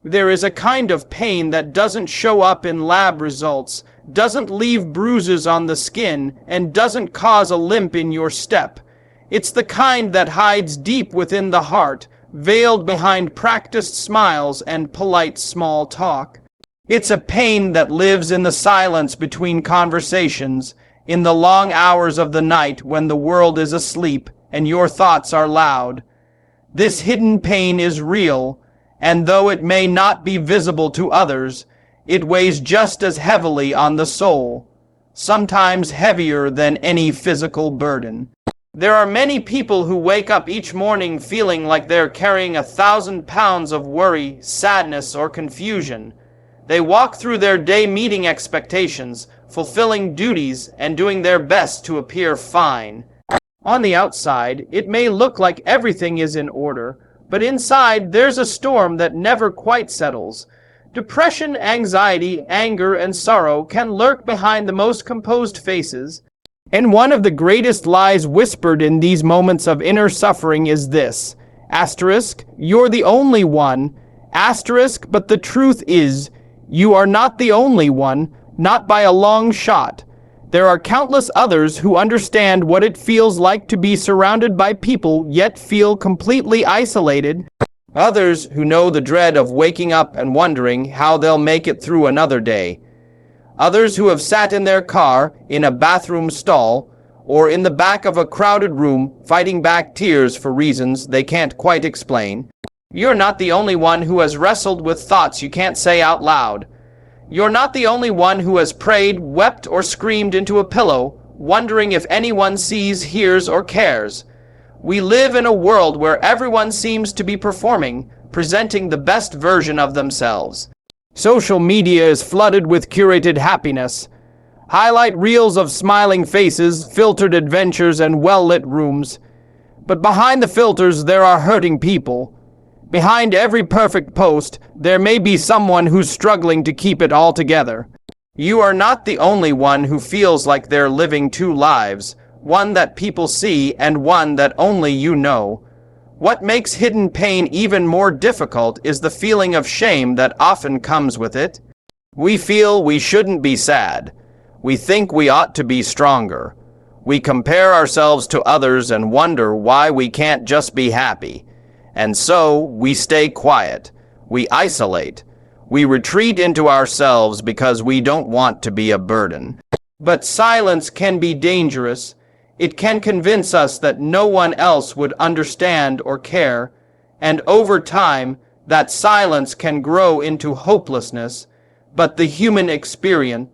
There is a kind of pain that doesn't show up in lab results, doesn't leave bruises on the skin, and doesn't cause a limp in your step. It's the kind that hides deep within the heart, veiled behind practiced smiles and polite small talk. It's a pain that lives in the silence between conversations, in the long hours of the night when the world is asleep and your thoughts are loud. This hidden pain is real, and though it may not be visible to others, it weighs just as heavily on the soul, sometimes heavier than any physical burden. There are many people who wake up each morning feeling like they're carrying 1,000 pounds of worry, sadness, or confusion. They walk through their day meeting expectations, fulfilling duties, and doing their best to appear fine. On the outside, it may look like everything is in order, but inside there's a storm that never quite settles. Depression, anxiety, anger, and sorrow can lurk behind the most composed faces. And one of the greatest lies whispered in these moments of inner suffering is this: asterisk, you're the only one. Asterisk, but the truth is, you are not the only one, not by a long shot. There are countless others who understand what it feels like to be surrounded by people yet feel completely isolated. Others who know the dread of waking up and wondering how they'll make it through another day. Others who have sat in their car, in a bathroom stall, or in the back of a crowded room fighting back tears for reasons they can't quite explain. You're not the only one who has wrestled with thoughts you can't say out loud. You're not the only one who has prayed, wept, or screamed into a pillow, wondering if anyone sees, hears, or cares. We live in a world where everyone seems to be performing, presenting the best version of themselves. Social media is flooded with curated happiness. Highlight reels of smiling faces, filtered adventures, and well-lit rooms. But behind the filters, there are hurting people. Behind every perfect post, there may be someone who's struggling to keep it all together. You are not the only one who feels like they're living two lives, one that people see and one that only you know. What makes hidden pain even more difficult is the feeling of shame that often comes with it. We feel we shouldn't be sad. We think we ought to be stronger. We compare ourselves to others and wonder why we can't just be happy. And so we stay quiet, we isolate, we retreat into ourselves because we don't want to be a burden. But silence can be dangerous. It can convince us that no one else would understand or care, and over time, that silence can grow into hopelessness. But the human experience,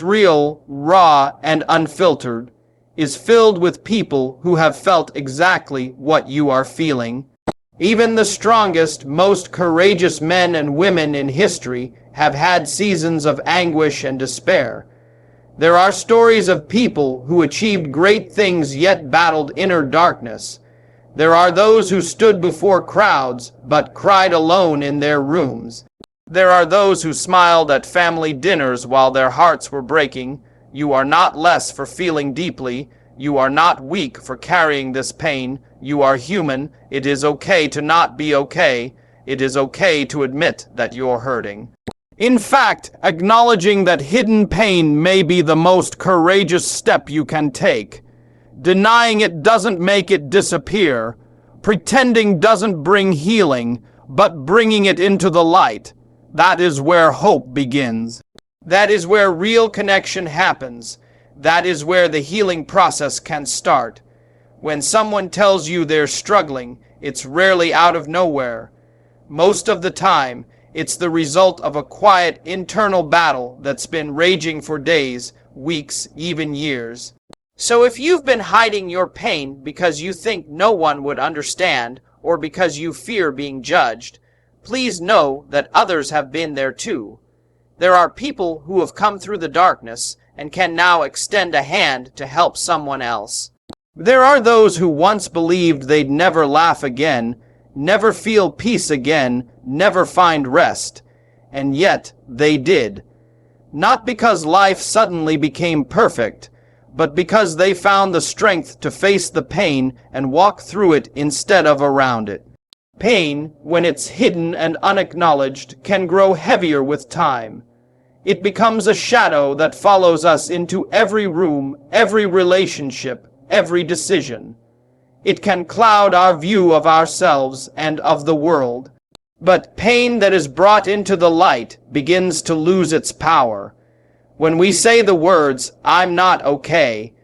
real, raw, and unfiltered, is filled with people who have felt exactly what you are feeling. Even the strongest, most courageous men and women in history have had seasons of anguish and despair. There are stories of people who achieved great things yet battled inner darkness. There are those who stood before crowds but cried alone in their rooms. There are those who smiled at family dinners while their hearts were breaking. You are not less for feeling deeply. You are not weak for carrying this pain. You are human. It is okay to not be okay. It is okay to admit that you're hurting. In fact, acknowledging that hidden pain may be the most courageous step you can take. Denying it doesn't make it disappear. Pretending doesn't bring healing, but bringing it into the light. That is where hope begins. That is where real connection happens. That is where the healing process can start. When someone tells you they're struggling, it's rarely out of nowhere. Most of the time, it's the result of a quiet internal battle that's been raging for days, weeks, even years. So if you've been hiding your pain because you think no one would understand, or because you fear being judged, please know that others have been there too. There are people who have come through the darkness and can now extend a hand to help someone else. There are those who once believed they'd never laugh again, never feel peace again, never find rest. And yet they did. Not because life suddenly became perfect, but because they found the strength to face the pain and walk through it instead of around it. Pain, when it's hidden and unacknowledged, can grow heavier with time. It becomes a shadow that follows us into every room, every relationship, every decision. It can cloud our view of ourselves and of the world. But pain that is brought into the light begins to lose its power. When we say the words, "I'm not okay,"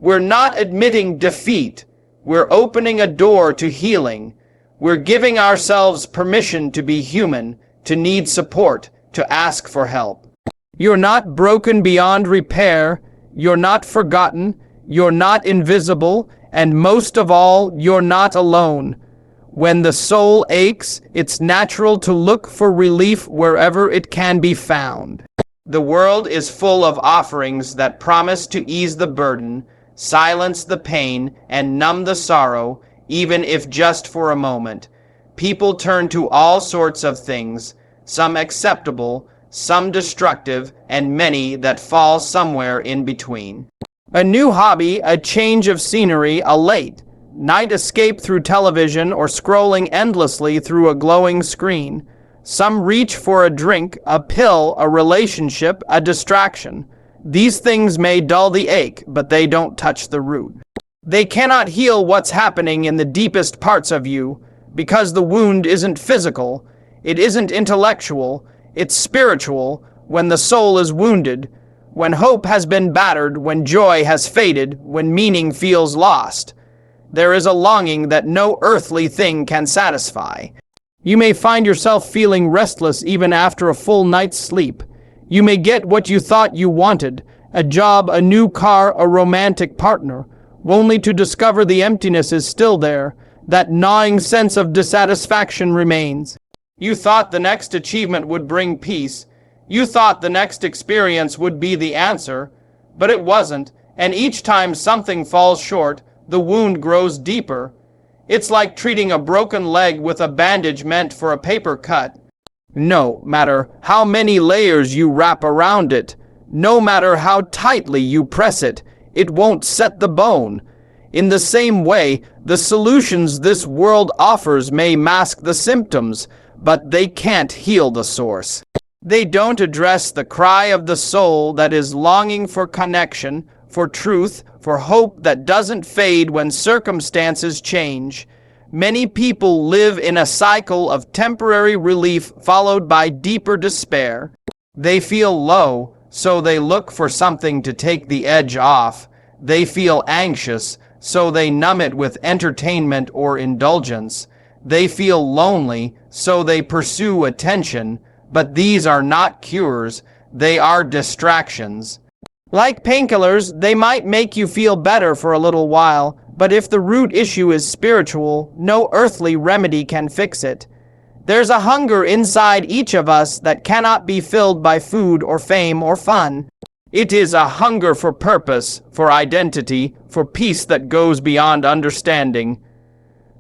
we're not admitting defeat. We're opening a door to healing. We're giving ourselves permission to be human, to need support, to ask for help. You're not broken beyond repair. You're not forgotten. You're not invisible. And most of all, you're not alone. When the soul aches, it's natural to look for relief wherever it can be found. The world is full of offerings that promise to ease the burden, silence the pain, and numb the sorrow, even if just for a moment. People turn to all sorts of things, some acceptable, some destructive, and many that fall somewhere in between. A new hobby, a change of scenery, a late night escape through television or scrolling endlessly through a glowing screen. Some reach for a drink, a pill, a relationship, a distraction. These things may dull the ache, but they don't touch the root. They cannot heal what's happening in the deepest parts of you, because the wound isn't physical, it isn't intellectual, it's spiritual. When the soul is wounded, when hope has been battered, when joy has faded, when meaning feels lost, there is a longing that no earthly thing can satisfy. You may find yourself feeling restless even after a full night's sleep. You may get what you thought you wanted, a job, a new car, a romantic partner, only to discover the emptiness is still there. That gnawing sense of dissatisfaction remains. You thought the next achievement would bring peace. You thought the next experience would be the answer, but it wasn't, and each time something falls short, the wound grows deeper. It's like treating a broken leg with a bandage meant for a paper cut. No matter how many layers you wrap around it, no matter how tightly you press it, it won't set the bone. In the same way, the solutions this world offers may mask the symptoms, but they can't heal the source. They don't address the cry of the soul that is longing for connection, for truth, for hope that doesn't fade when circumstances change. Many people live in a cycle of temporary relief followed by deeper despair. They feel low, so they look for something to take the edge off. They feel anxious, so they numb it with entertainment or indulgence. They feel lonely, so they pursue attention. But these are not cures, they are distractions. Like painkillers, they might make you feel better for a little while, but if the root issue is spiritual, no earthly remedy can fix it. There's a hunger inside each of us that cannot be filled by food or fame or fun. It is a hunger for purpose, for identity, for peace that goes beyond understanding.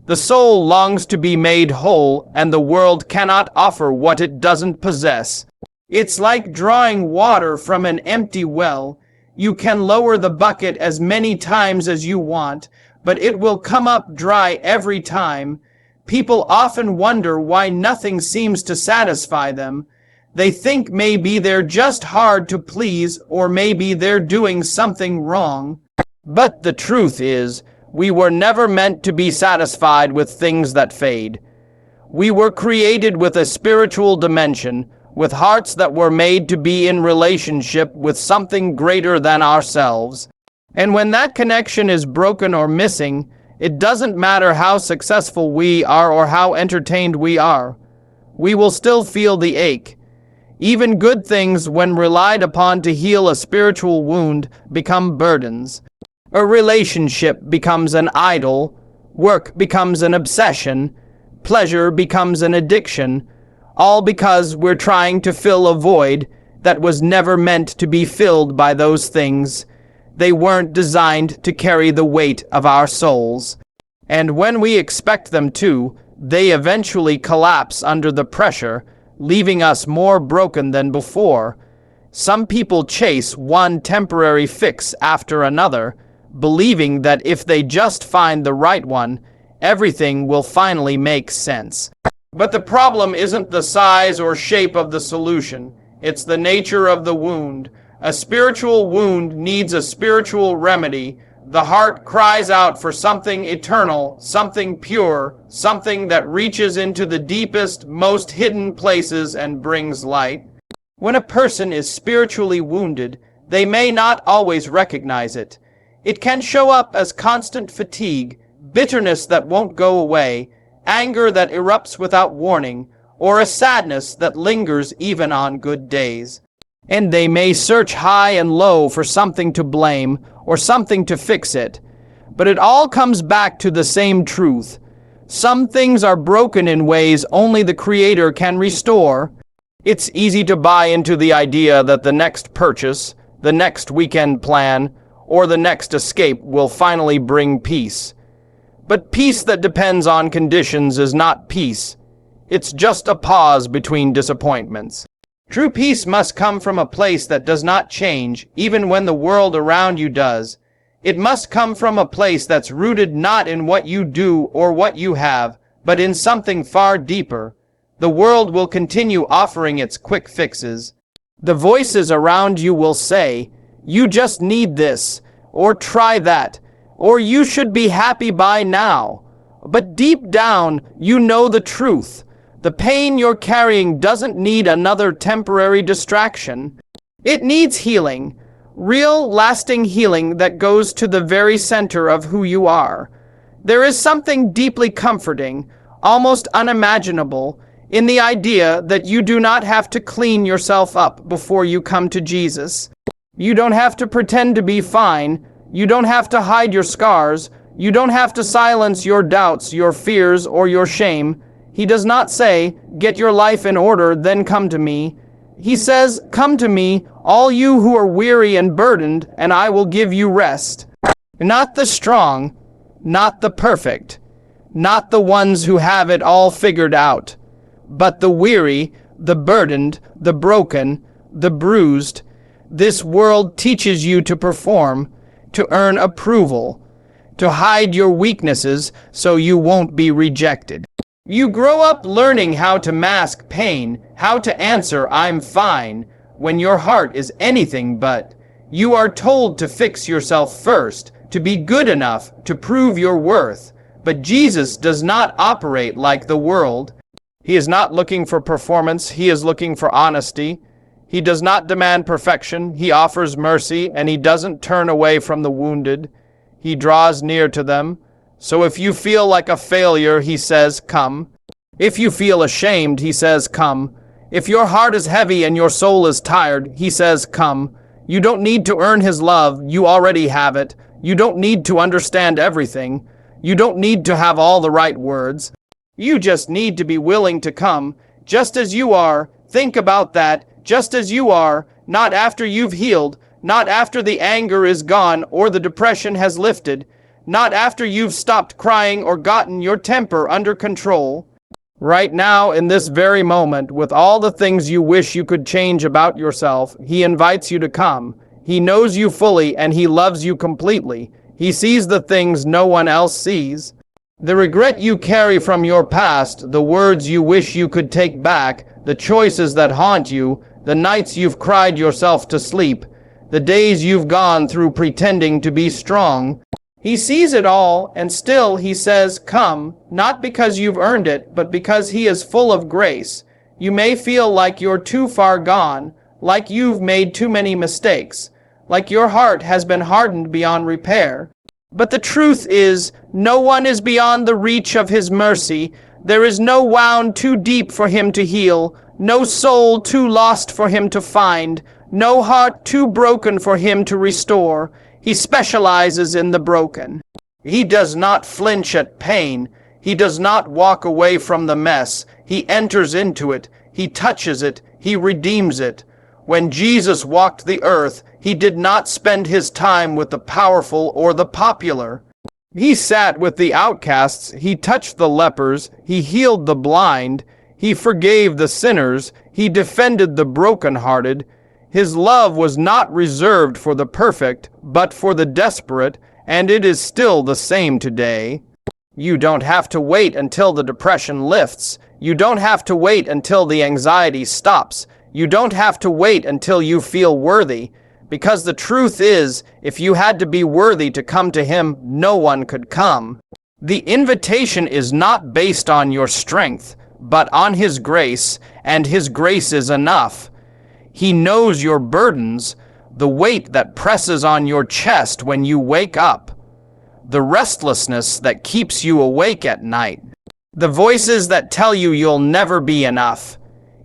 The soul longs to be made whole, and the world cannot offer what it doesn't possess. It's like drawing water from an empty well. You can lower the bucket as many times as you want, but it will come up dry every time. People often wonder why nothing seems to satisfy them. They think maybe they're just hard to please, or maybe they're doing something wrong. But the truth is, we were never meant to be satisfied with things that fade. We were created with a spiritual dimension, with hearts that were made to be in relationship with something greater than ourselves. And when that connection is broken or missing, it doesn't matter how successful we are or how entertained we are. We will still feel the ache. Even good things, when relied upon to heal a spiritual wound, become burdens. A relationship becomes an idol, work becomes an obsession, pleasure becomes an addiction, all because we're trying to fill a void that was never meant to be filled by those things. They weren't designed to carry the weight of our souls. And when we expect them to, they eventually collapse under the pressure, leaving us more broken than before. Some people chase one temporary fix after another, believing that if they just find the right one, everything will finally make sense. But the problem isn't the size or shape of the solution. It's the nature of the wound. A spiritual wound needs a spiritual remedy. The heart cries out for something eternal, something pure, something that reaches into the deepest, most hidden places and brings light. When a person is spiritually wounded, they may not always recognize it. It can show up as constant fatigue, bitterness that won't go away, anger that erupts without warning, or a sadness that lingers even on good days. And they may search high and low for something to blame or something to fix it. But it all comes back to the same truth. Some things are broken in ways only the Creator can restore. It's easy to buy into the idea that the next purchase, the next weekend plan, or the next escape will finally bring peace. But peace that depends on conditions is not peace. It's just a pause between disappointments. True peace must come from a place that does not change, even when the world around you does. It must come from a place that's rooted not in what you do or what you have, but in something far deeper. The world will continue offering its quick fixes. The voices around you will say, "You just need this," or "Try that," or "You should be happy by now." But deep down, you know the truth. The pain you're carrying doesn't need another temporary distraction. It needs healing, real, lasting healing that goes to the very center of who you are. There is something deeply comforting, almost unimaginable, in the idea that you do not have to clean yourself up before you come to Jesus. You don't have to pretend to be fine. You don't have to hide your scars. You don't have to silence your doubts, your fears, or your shame. He does not say, "Get your life in order, then come to me." He says, "Come to me, all you who are weary and burdened, and I will give you rest." Not the strong, not the perfect, not the ones who have it all figured out, but the weary, the burdened, the broken, the bruised. This world teaches you to perform, to earn approval, to hide your weaknesses so you won't be rejected. You grow up learning how to mask pain, how to answer "I'm fine," when your heart is anything but. You are told to fix yourself first, to be good enough, to prove your worth. But Jesus does not operate like the world. He is not looking for performance, he is looking for honesty. He does not demand perfection, he offers mercy, and he doesn't turn away from the wounded. He draws near to them. So if you feel like a failure, he says, "Come." If you feel ashamed, he says, "Come." If your heart is heavy and your soul is tired, he says, "Come." You don't need to earn his love, you already have it. You don't need to understand everything. You don't need to have all the right words. You just need to be willing to come, just as you are. Think about that, just as you are, not after you've healed, not after the anger is gone or the depression has lifted, not after you've stopped crying or gotten your temper under control. Right now, in this very moment, with all the things you wish you could change about yourself, he invites you to come. He knows you fully and he loves you completely. He sees the things no one else sees. The regret you carry from your past, the words you wish you could take back, the choices that haunt you, the nights you've cried yourself to sleep, the days you've gone through pretending to be strong. He sees it all, and still he says, "Come," not because you've earned it, but because he is full of grace. You may feel like you're too far gone, like you've made too many mistakes, like your heart has been hardened beyond repair. But the truth is, no one is beyond the reach of his mercy. There is no wound too deep for him to heal, no soul too lost for him to find, no heart too broken for him to restore. He specializes in the broken. He does not flinch at pain. He does not walk away from the mess. He enters into it. He touches it. He redeems it. When Jesus walked the earth, he did not spend his time with the powerful or the popular. He sat with the outcasts. He touched the lepers. He healed the blind. He forgave the sinners. He defended the brokenhearted. His love was not reserved for the perfect, but for the desperate, and it is still the same today. You don't have to wait until the depression lifts. You don't have to wait until the anxiety stops. You don't have to wait until you feel worthy. Because the truth is, if you had to be worthy to come to Him, no one could come. The invitation is not based on your strength, but on His grace, and His grace is enough. He knows your burdens, the weight that presses on your chest when you wake up, the restlessness that keeps you awake at night, the voices that tell you you'll never be enough.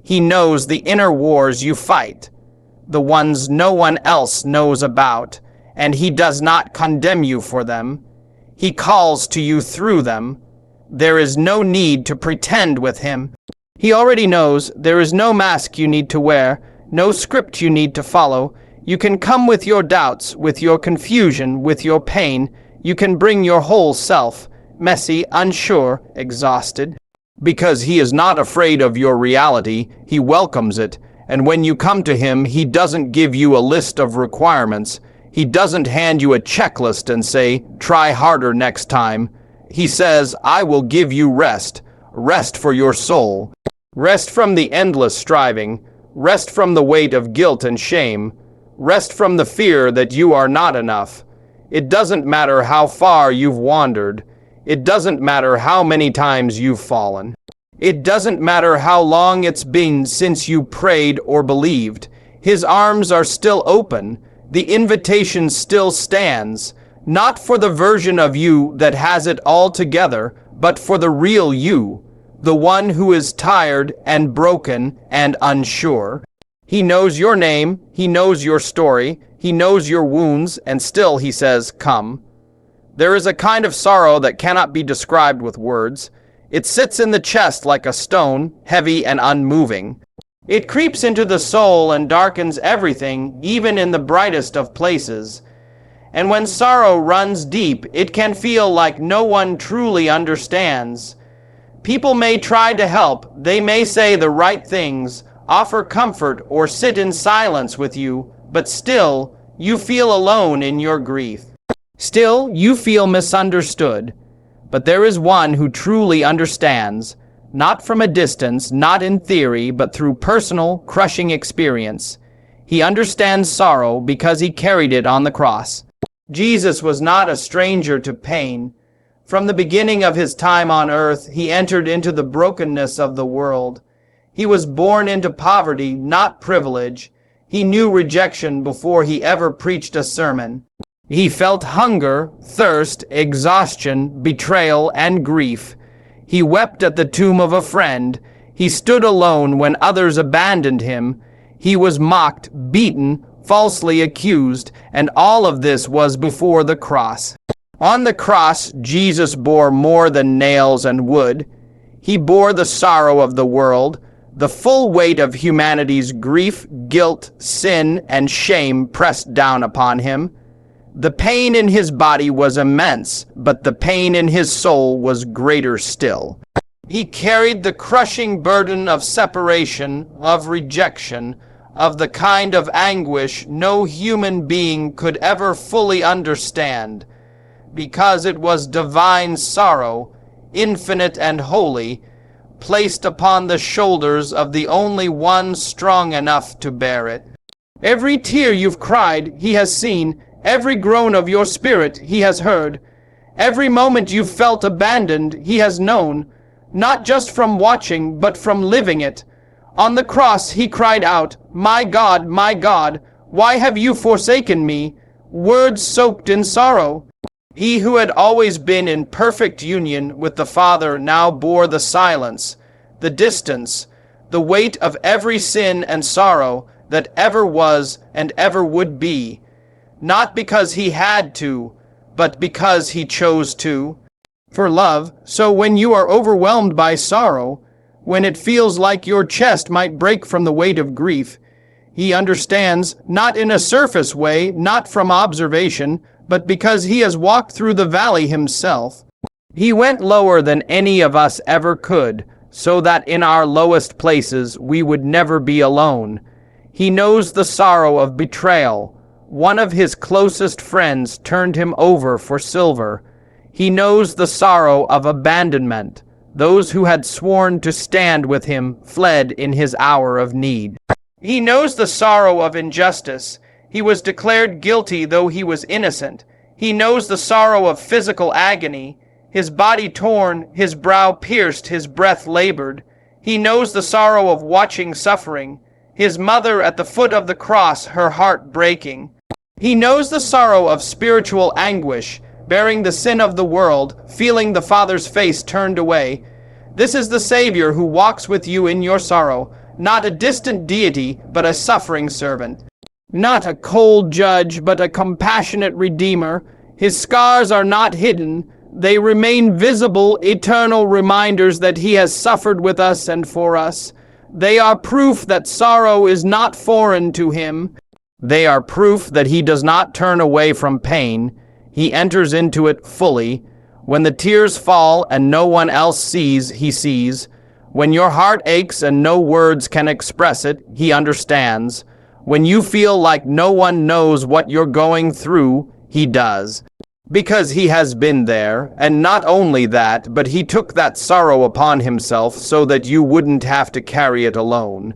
He knows the inner wars you fight, the ones no one else knows about, and He does not condemn you for them. He calls to you through them. There is no need to pretend with Him. He already knows there is no mask you need to wear, no script you need to follow. You can come with your doubts, with your confusion, with your pain. You can bring your whole self, messy, unsure, exhausted. Because He is not afraid of your reality, He welcomes it. And when you come to Him, He doesn't give you a list of requirements. He doesn't hand you a checklist and say, try harder next time. He says, I will give you rest, rest for your soul, rest from the endless striving, rest from the weight of guilt and shame, rest from the fear that you are not enough. It doesn't matter how far you've wandered. It doesn't matter how many times you've fallen. It doesn't matter how long it's been since you prayed or believed. His arms are still open. The invitation still stands, not for the version of you that has it all together, but for the real you, the one who is tired and broken and unsure. He knows your name, He knows your story, He knows your wounds, and still He says, come. There is a kind of sorrow that cannot be described with words. It sits in the chest like a stone, heavy and unmoving. It creeps into the soul and darkens everything, even in the brightest of places. And when sorrow runs deep, it can feel like no one truly understands. People may try to help, they may say the right things, offer comfort, or sit in silence with you, but still, you feel alone in your grief. Still, you feel misunderstood. But there is one who truly understands, not from a distance, not in theory, but through personal, crushing experience. He understands sorrow because He carried it on the cross. Jesus was not a stranger to pain. From the beginning of His time on earth, He entered into the brokenness of the world. He was born into poverty, not privilege. He knew rejection before He ever preached a sermon. He felt hunger, thirst, exhaustion, betrayal, and grief. He wept at the tomb of a friend. He stood alone when others abandoned Him. He was mocked, beaten, falsely accused, and all of this was before the cross. On the cross, Jesus bore more than nails and wood. He bore the sorrow of the world, the full weight of humanity's grief, guilt, sin, and shame pressed down upon Him. The pain in His body was immense, but the pain in His soul was greater still. He carried the crushing burden of separation, of rejection, of the kind of anguish no human being could ever fully understand, because it was divine sorrow, infinite and holy, placed upon the shoulders of the only one strong enough to bear it. Every tear you've cried, He has seen. Every groan of your spirit He has heard. Every moment you've felt abandoned He has known, not just from watching, but from living it. On the cross He cried out, my God, why have you forsaken me?" Words soaked in sorrow. He who had always been in perfect union with the Father now bore the silence, the distance, the weight of every sin and sorrow that ever was and ever would be. Not because He had to, but because He chose to. For love, so when you are overwhelmed by sorrow, when it feels like your chest might break from the weight of grief, He understands, not in a surface way, not from observation, but because He has walked through the valley Himself. He went lower than any of us ever could, so that in our lowest places we would never be alone. He knows the sorrow of betrayal. One of His closest friends turned Him over for silver. He knows the sorrow of abandonment. Those who had sworn to stand with him fled in his hour of need. He knows the sorrow of injustice. He was declared guilty though he was innocent. He knows the sorrow of physical agony. His body torn, his brow pierced, his breath labored. He knows the sorrow of watching suffering. His mother at the foot of the cross, her heart breaking. He knows the sorrow of spiritual anguish, bearing the sin of the world, feeling the Father's face turned away. This is the Savior who walks with you in your sorrow, not a distant deity, but a suffering servant. Not a cold judge, but a compassionate Redeemer. His scars are not hidden. They remain visible, eternal reminders that he has suffered with us and for us. They are proof that sorrow is not foreign to him. They are proof that he does not turn away from pain. He enters into it fully. When the tears fall and no one else sees, he sees. When your heart aches and no words can express it, he understands. When you feel like no one knows what you're going through, he does. Because he has been there, and not only that, but he took that sorrow upon himself so that you wouldn't have to carry it alone.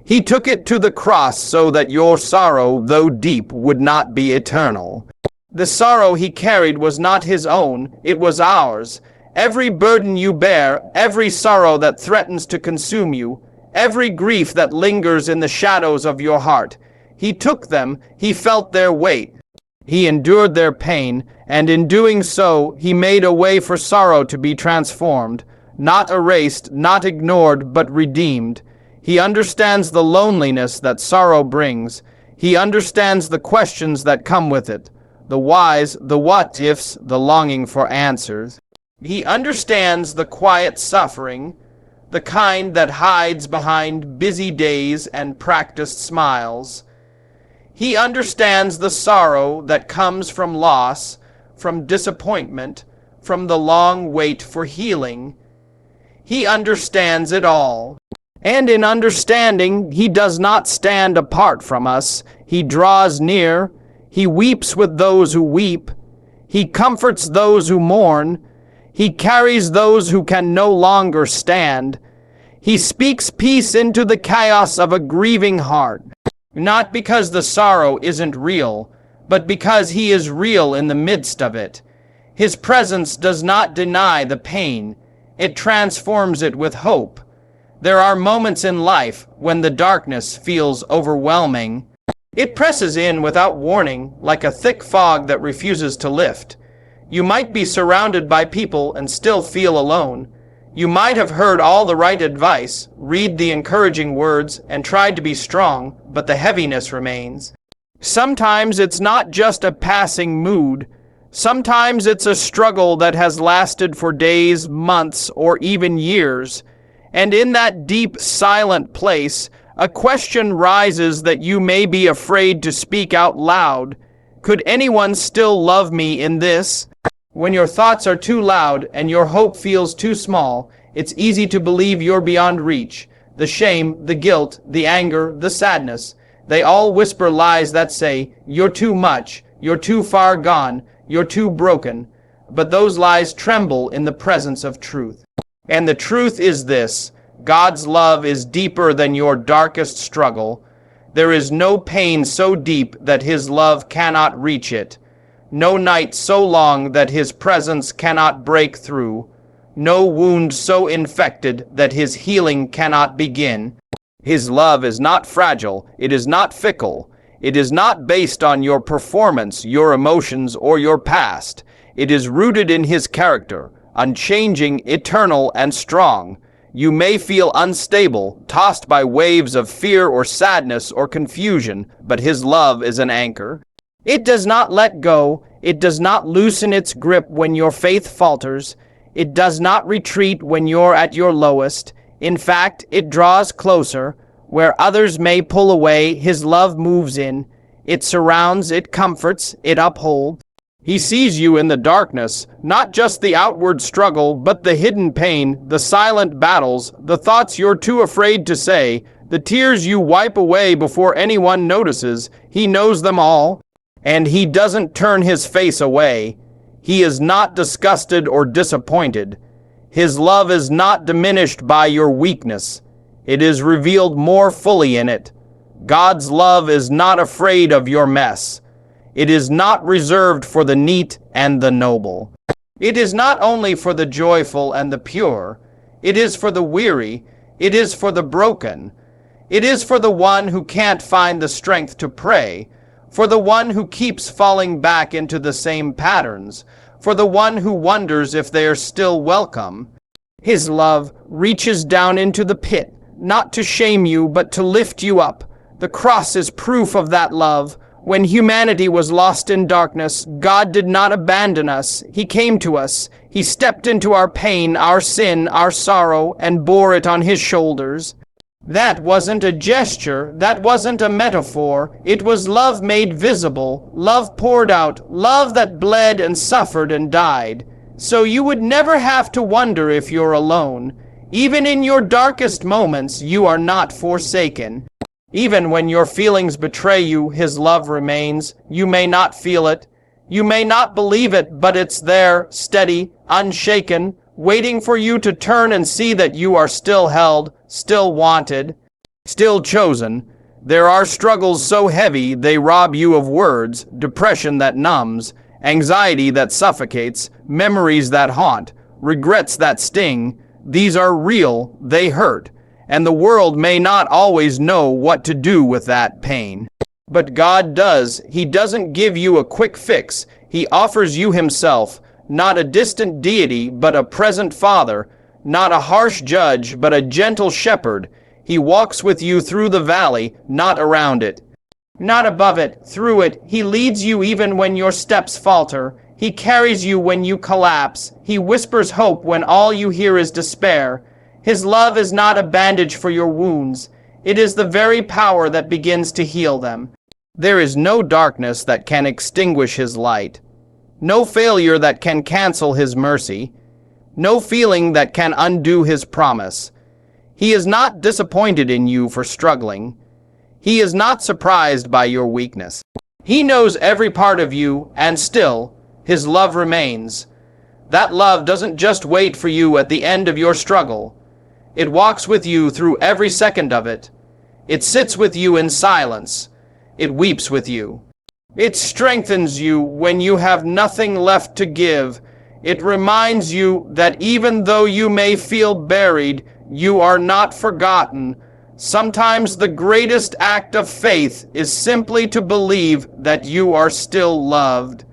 He took it to the cross so that your sorrow, though deep, would not be eternal. The sorrow he carried was not his own, it was ours. Every burden you bear, every sorrow that threatens to consume you, every grief that lingers in the shadows of your heart, he took them, he felt their weight. He endured their pain, and in doing so, he made a way for sorrow to be transformed, not erased, not ignored, but redeemed. He understands the loneliness that sorrow brings. He understands the questions that come with it, the whys, the what-ifs, the longing for answers. He understands the quiet suffering, the kind that hides behind busy days and practiced smiles. He understands the sorrow that comes from loss, from disappointment, from the long wait for healing. He understands it all. And in understanding, he does not stand apart from us. He draws near. He weeps with those who weep. He comforts those who mourn. He carries those who can no longer stand. He speaks peace into the chaos of a grieving heart. Not because the sorrow isn't real, but because he is real in the midst of it. His presence does not deny the pain. It transforms it with hope. There are moments in life when the darkness feels overwhelming. It presses in without warning, like a thick fog that refuses to lift. You might be surrounded by people and still feel alone. You might have heard all the right advice, read the encouraging words, and tried to be strong, but the heaviness remains. Sometimes it's not just a passing mood. Sometimes it's a struggle that has lasted for days, months, or even years. And in that deep, silent place, a question rises that you may be afraid to speak out loud. Could anyone still love me in this? When your thoughts are too loud and your hope feels too small, it's easy to believe you're beyond reach. The shame, the guilt, the anger, the sadness, they all whisper lies that say, you're too much, you're too far gone, you're too broken. But those lies tremble in the presence of truth. And the truth is this: God's love is deeper than your darkest struggle. There is no pain so deep that his love cannot reach it. No night so long that his presence cannot break through. No wound so infected that his healing cannot begin. His love is not fragile. It is not fickle. It is not based on your performance, your emotions, or your past. It is rooted in his character, unchanging, eternal, and strong. You may feel unstable, tossed by waves of fear or sadness or confusion, but his love is an anchor. It does not let go. It does not loosen its grip when your faith falters. It does not retreat when you're at your lowest. In fact, it draws closer. Where others may pull away, his love moves in. It surrounds, it comforts, it upholds. He sees you in the darkness, not just the outward struggle, but the hidden pain, the silent battles, the thoughts you're too afraid to say, the tears you wipe away before anyone notices. He knows them all. And he doesn't turn his face away. He is not disgusted or disappointed. His love is not diminished by your weakness. It is revealed more fully in it. God's love is not afraid of your mess. It is not reserved for the neat and the noble. It is not only for the joyful and the pure. It is for the weary. It is for the broken. It is for the one who can't find the strength to pray, for the one who keeps falling back into the same patterns, for the one who wonders if they are still welcome. His love reaches down into the pit, not to shame you, but to lift you up. The cross is proof of that love. When humanity was lost in darkness, God did not abandon us. He came to us. He stepped into our pain, our sin, our sorrow, and bore it on his shoulders. That wasn't a gesture. That wasn't a metaphor. It was love made visible, love poured out, love that bled and suffered and died. So you would never have to wonder if you're alone. Even in your darkest moments, you are not forsaken. Even when your feelings betray you, his love remains. You may not feel it. You may not believe it, but it's there, steady, unshaken, waiting for you to turn and see that you are still held, still wanted, still chosen. There are struggles so heavy they rob you of words, depression that numbs, anxiety that suffocates, memories that haunt, regrets that sting. These are real, they hurt, and the world may not always know what to do with that pain. But God does. He doesn't give you a quick fix. He offers you himself, not a distant deity, but a present Father, not a harsh judge, but a gentle shepherd. He walks with you through the valley, not around it, not above it, through it. He leads you even when your steps falter. He carries you when you collapse. He whispers hope when all you hear is despair. His love is not a bandage for your wounds. It is the very power that begins to heal them. There is no darkness that can extinguish his light, no failure that can cancel his mercy, no feeling that can undo his promise. He is not disappointed in you for struggling. He is not surprised by your weakness. He knows every part of you, and still, his love remains. That love doesn't just wait for you at the end of your struggle. It walks with you through every second of it. It sits with you in silence. It weeps with you. It strengthens you when you have nothing left to give. It reminds you that even though you may feel buried, you are not forgotten. Sometimes the greatest act of faith is simply to believe that you are still loved.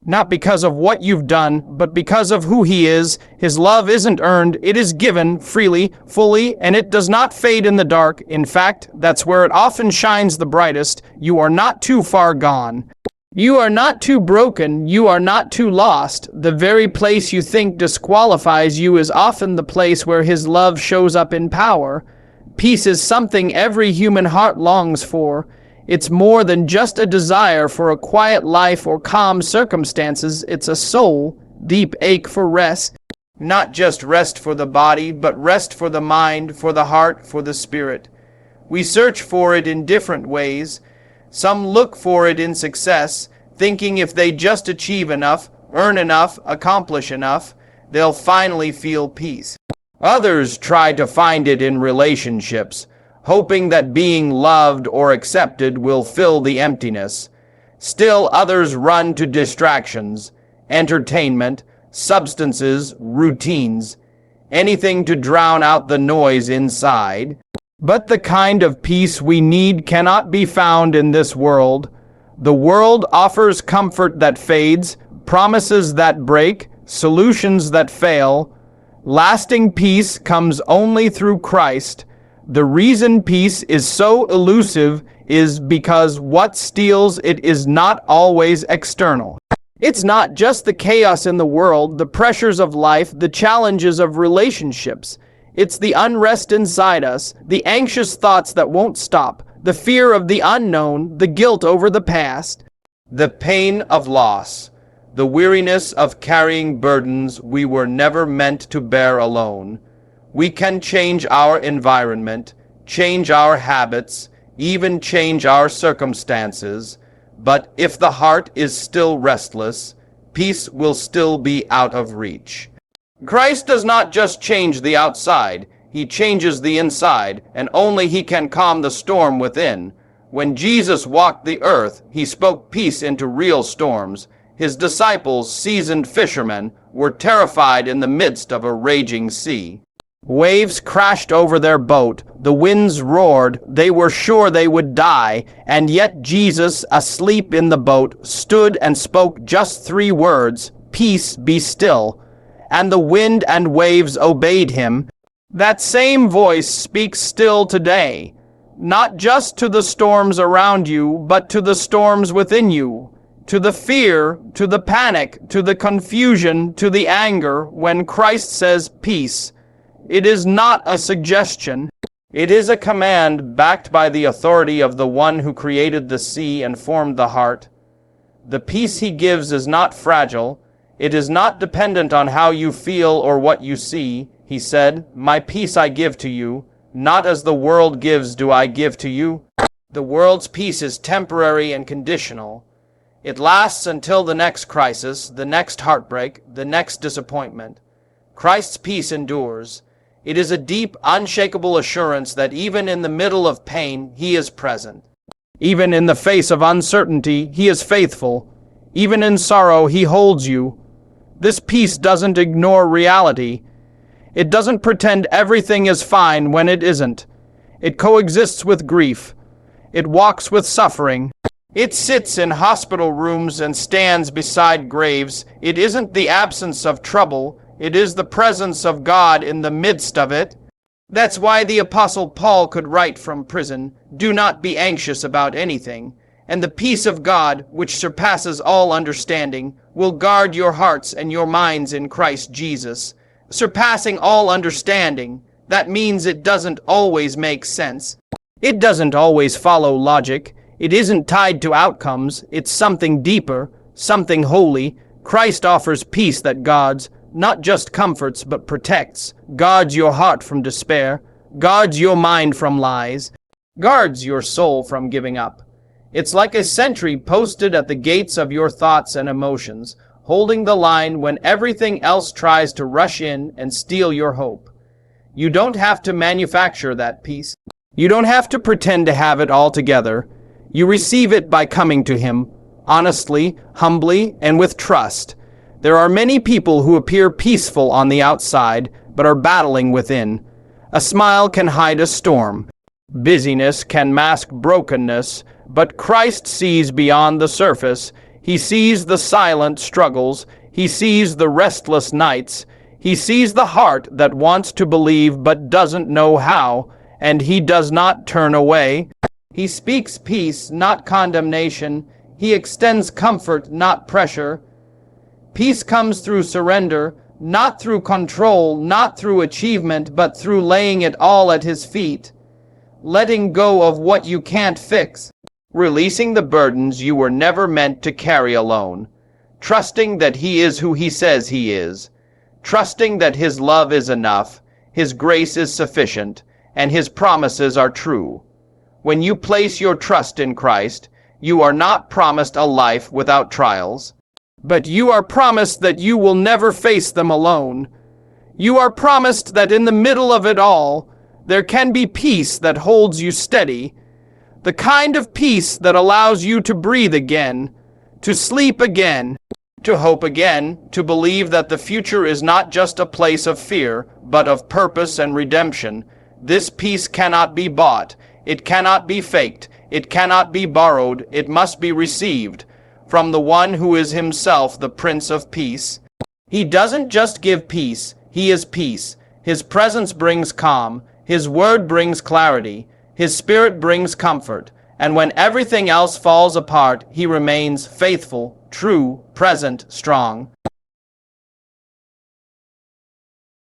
Not because of what you've done, but because of who he is. His love isn't earned, it is given freely, fully, and it does not fade in the dark. In fact, that's where it often shines the brightest. You are not too far gone. You are not too broken. You are not too lost. The very place you think disqualifies you is often the place where his love shows up in power. Peace is something every human heart longs for. It's more than just a desire for a quiet life or calm circumstances. It's a soul, deep ache for rest. Not just rest for the body, but rest for the mind, for the heart, for the spirit. We search for it in different ways. Some look for it in success, thinking if they just achieve enough, earn enough, accomplish enough, they'll finally feel peace. Others try to find it in relationships, hoping that being loved or accepted will fill the emptiness. Still others run to distractions, entertainment, substances, routines, anything to drown out the noise inside. But the kind of peace we need cannot be found in this world. The world offers comfort that fades, promises that break, solutions that fail. Lasting peace comes only through Christ. The reason peace is so elusive is because what steals it is not always external. It's not just the chaos in the world, the pressures of life, the challenges of relationships. It's the unrest inside us, the anxious thoughts that won't stop, the fear of the unknown, the guilt over the past, the pain of loss, the weariness of carrying burdens we were never meant to bear alone. We can change our environment, change our habits, even change our circumstances, but if the heart is still restless, peace will still be out of reach. Christ does not just change the outside, he changes the inside, and only he can calm the storm within. When Jesus walked the earth, he spoke peace into real storms. His disciples, seasoned fishermen, were terrified in the midst of a raging sea. Waves crashed over their boat, the winds roared, they were sure they would die, and yet Jesus, asleep in the boat, stood and spoke just 3 words, "Peace, be still." And the wind and waves obeyed him. That same voice speaks still today, not just to the storms around you, but to the storms within you, to the fear, to the panic, to the confusion, to the anger. When Christ says peace, it is not a suggestion. It is a command backed by the authority of the one who created the sea and formed the heart. The peace he gives is not fragile. It is not dependent on how you feel or what you see. He said, "My peace I give to you, not as the world gives do I give to you." The world's peace is temporary and conditional. It lasts until the next crisis, the next heartbreak, the next disappointment. Christ's peace endures. It is a deep, unshakable assurance that even in the middle of pain, he is present. Even in the face of uncertainty, he is faithful. Even in sorrow, he holds you. This peace doesn't ignore reality. It doesn't pretend everything is fine when it isn't. It coexists with grief. It walks with suffering. It sits in hospital rooms and stands beside graves. It isn't the absence of trouble. It is the presence of God in the midst of it. That's why the Apostle Paul could write from prison, "Do not be anxious about anything, and the peace of God, which surpasses all understanding, will guard your hearts and your minds in Christ Jesus." Surpassing all understanding, that means it doesn't always make sense. It doesn't always follow logic. It isn't tied to outcomes. It's something deeper, something holy. Christ offers peace that guards, not just comforts, but protects. Guards your heart from despair. Guards your mind from lies. Guards your soul from giving up. It's like a sentry posted at the gates of your thoughts and emotions, holding the line when everything else tries to rush in and steal your hope. You don't have to manufacture that peace. You don't have to pretend to have it all together. You receive it by coming to him, honestly, humbly, and with trust. There are many people who appear peaceful on the outside, but are battling within. A smile can hide a storm. Busyness can mask brokenness, but Christ sees beyond the surface. He sees the silent struggles. He sees the restless nights. He sees the heart that wants to believe but doesn't know how, and he does not turn away. He speaks peace, not condemnation. He extends comfort, not pressure. Peace comes through surrender, not through control, not through achievement, but through laying it all at his feet. Letting go of what you can't fix. Releasing the burdens you were never meant to carry alone. Trusting that he is who he says he is. Trusting that his love is enough, his grace is sufficient, and his promises are true. When you place your trust in Christ, you are not promised a life without trials, but you are promised that you will never face them alone. You are promised that in the middle of it all, there can be peace that holds you steady, the kind of peace that allows you to breathe again, to sleep again, to hope again, to believe that the future is not just a place of fear, but of purpose and redemption. This peace cannot be bought. It cannot be faked. It cannot be borrowed. It must be received from the one who is himself the Prince of Peace. He doesn't just give peace. He is peace. His presence brings calm. His word brings clarity. His spirit brings comfort. And when everything else falls apart, he remains faithful, true, present, strong.